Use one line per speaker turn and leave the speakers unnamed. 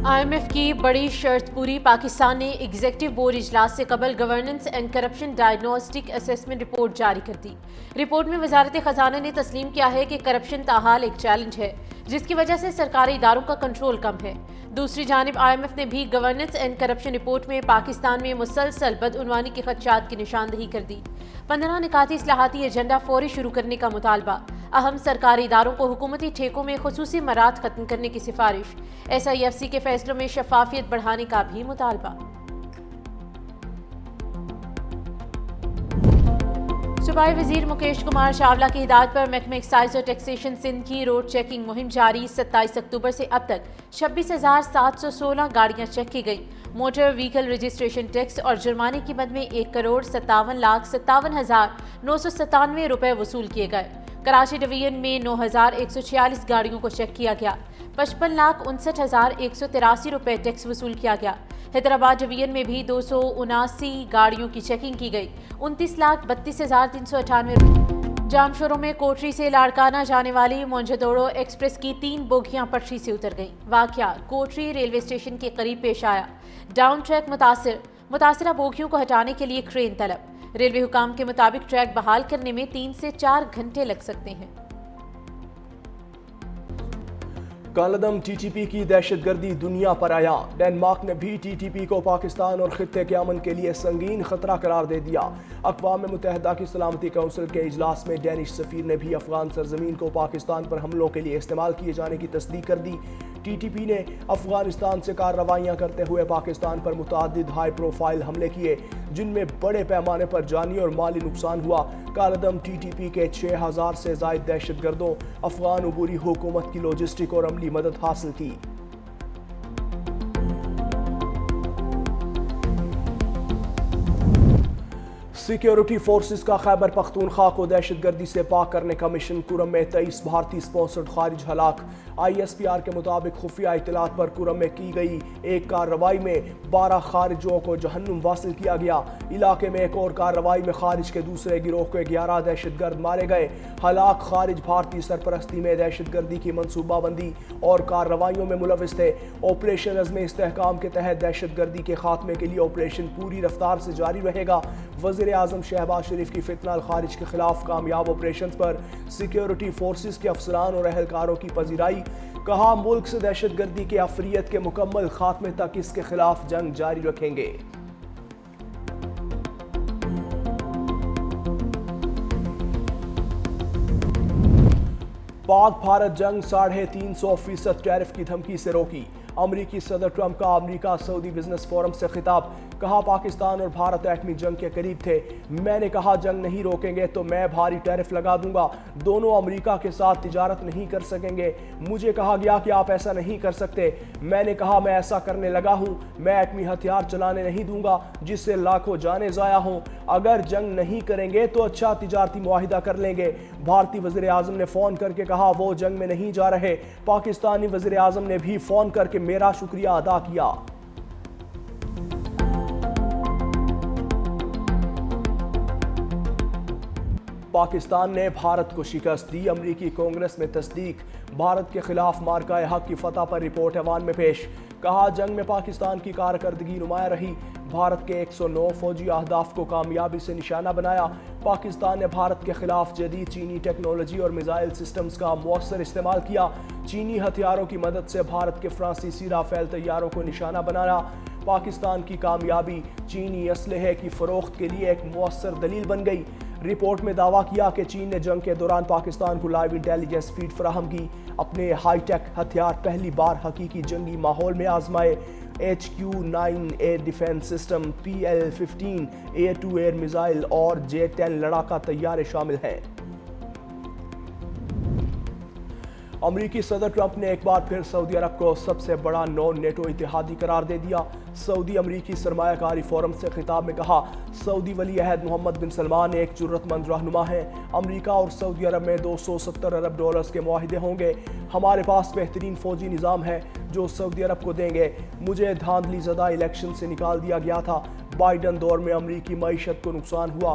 IMF کی بڑی شرط پوری، پاکستان نے ایگزیکٹو بورڈ اجلاس سے قبل governance and corruption diagnostic assessment report جاری کر دی۔ رپورٹ میں وزارت خزانہ نے تسلیم کیا ہے کہ کرپشن تاحال ایک چیلنج ہے جس کی وجہ سے سرکاری اداروں کا کنٹرول کم ہے۔ دوسری جانب IMF نے بھی گورننس اینڈ کرپشن رپورٹ میں پاکستان میں مسلسل بدعنوانی کے خدشات کی نشاندہی کر دی۔ 15 نکاتی اصلاحاتی ایجنڈا فوری شروع کرنے کا مطالبہ، اہم سرکاری اداروں کو حکومتی ٹھیکوں میں خصوصی مراعات ختم کرنے کی سفارش، SIFC کے فیصلوں میں شفافیت بڑھانے کا بھی مطالبہ۔ صوبائی وزیر مکیش کمار چاولہ کی ہدایت پر محکمہ ایکسائز اور ٹیکسیشن سندھ کی روڈ چیکنگ مہم جاری۔ 27 اکتوبر سے اب تک 26,716 گاڑیاں چیک کی گئیں۔ موٹر وہیکل رجسٹریشن ٹیکس اور جرمانے کی مد میں 1,57,57,997 روپے وصول کیے گئے۔ کراچی ڈویژن میں 9,146 گاڑیوں کو چیک کیا گیا۔ 55,59,183 روپے ٹیکس وصول کیا گیا۔ حیدرآباد ڈویژن میں بھی 279 گاڑیوں کی چیکنگ کی گئی۔ 29,32,398 روپے۔ جامشورو میں کوٹری سے لاڑکانہ جانے والی مونجودڑو ایکسپریس کی 3 بوگیاں پٹری سے اتر گئیں۔ واقعہ کوٹری ریلوے اسٹیشن کے قریب پیش آیا۔ ڈاؤن ٹریک متاثرہ بوگیوں کو ہٹانے کے لیے کرین طلب۔ ریلوے حکام کے مطابق ٹریک بحال کرنے میں 3 سے 4 گھنٹے لگ سکتے ہیں۔
کالعدم TTP کی دہشت گردی دنیا پر آیا۔ ڈنمارک نے بھی TTP کو پاکستان اور خطے کے امن کے لیے سنگین خطرہ قرار دے دیا۔ اقوام متحدہ کی سلامتی کونسل کے اجلاس میں ڈینش سفیر نے بھی افغان سرزمین کو پاکستان پر حملوں کے لیے استعمال کیے جانے کی تصدیق کر دی۔ TTP نے افغانستان سے کارروائیاں کرتے ہوئے پاکستان پر متعدد ہائی پروفائل حملے کیے جن میں بڑے پیمانے پر جانی اور مالی نقصان ہوا۔ کالعدم TTP کے 6,000 سے زائد دہشت گردوں افغان عبوری حکومت کی لاجسٹک اور عملی مدد حاصل کی۔ سیکیورٹی فورسز کا خیبر پختونخوا کو دہشت گردی سے پاک کرنے کا مشن۔ کرم میں 23 بھارتی سپانسرڈ خارج ہلاک۔ ISPR کے مطابق خفیہ اطلاعات پر کرم میں کی گئی ایک کارروائی میں 12 خارجوں کو جہنم واصل کیا گیا۔ علاقے میں ایک اور کارروائی میں خارج کے دوسرے گروہ کے 11 دہشت گرد مارے گئے۔ ہلاک خارج بھارتی سرپرستی میں دہشت گردی کی منصوبہ بندی اور کارروائیوں میں ملوث تھے۔ آپریشن عزم استحکام کے تحت دہشت گردی کے خاتمے کے لیے آپریشن پوری رفتار سے جاری رہے گا۔ وزیر اعظم شہباز شریف کی فتنہ الخارج کے خلاف کامیاب آپریشن پر سیکیورٹی فورسز کے افسران اور اہلکاروں کی پذیرائی۔ کہا ملک سے دہشت گردی کے عفریت کے مکمل خاتمے تک اس کے خلاف جنگ جاری رکھیں گے۔ پاک بھارت جنگ 350% ٹیرف کی دھمکی سے روکی۔ امریکی صدر ٹرمپ کا امریکہ سعودی بزنس فورم سے خطاب۔ کہا پاکستان اور بھارت ایٹمی جنگ کے قریب تھے۔ میں نے کہا جنگ نہیں روکیں گے تو میں بھاری ٹیرف لگا دوں گا۔ دونوں امریکہ کے ساتھ تجارت نہیں کر سکیں گے۔ مجھے کہا گیا کہ آپ ایسا نہیں کر سکتے۔ میں نے کہا میں ایسا کرنے لگا ہوں۔ میں ایٹمی ہتھیار چلانے نہیں دوں گا جس سے لاکھوں جانیں ضائع ہوں۔ اگر جنگ نہیں کریں گے تو اچھا تجارتی معاہدہ کر لیں گے۔ بھارتی وزیر اعظم نے فون کر کے کہا وہ جنگ میں نہیں جا رہے۔ پاکستانی وزیر اعظم نے بھی فون کر کے میرا شکریہ ادا کیا۔ پاکستان نے بھارت کو شکست دی۔ امریکی کانگریس میں تصدیق۔ بھارت کے خلاف مارکہ حق کی فتح پر رپورٹ ایوان میں پیش۔ کہا جنگ میں پاکستان کی کارکردگی نمایاں رہی۔ بھارت کے 109 فوجی اہداف کو کامیابی سے نشانہ بنایا۔ پاکستان نے بھارت کے خلاف جدید چینی ٹیکنالوجی اور میزائل سسٹمز کا مؤثر استعمال کیا۔ چینی ہتھیاروں کی مدد سے بھارت کے فرانسیسی رافیل طیاروں کو نشانہ بنایا۔ پاکستان کی کامیابی چینی اسلحے کی فروخت کے لیے ایک مؤثر دلیل بن گئی۔ رپورٹ میں دعویٰ کیا کہ چین نے جنگ کے دوران پاکستان کو لائیو انٹیلیجنس فیڈ فراہم کی۔ اپنے ہائی ٹیک ہتھیار پہلی بار حقیقی جنگی ماحول میں آزمائے۔ HQ-9A defence system, PL-15A2 year missile اور J-10 لڑاکا طیارے شامل ہیں۔ امریکی صدر ٹرمپ نے ایک بار پھر سعودی عرب کو سب سے بڑا نان نیٹو اتحادی قرار دے دیا۔ سعودی امریکی سرمایہ کاری فورم سے خطاب میں کہا سعودی ولی عہد محمد بن سلمان ایک جرأت مند رہنما ہیں۔ امریکہ اور سعودی عرب میں $270 ارب کے معاہدے ہوں گے۔ ہمارے پاس بہترین فوجی نظام ہے جو سعودی عرب کو دیں گے۔ مجھے دھاندلی زدہ الیکشن سے نکال دیا گیا تھا۔ بائیڈن دور میں امریکی معیشت کو نقصان ہوا۔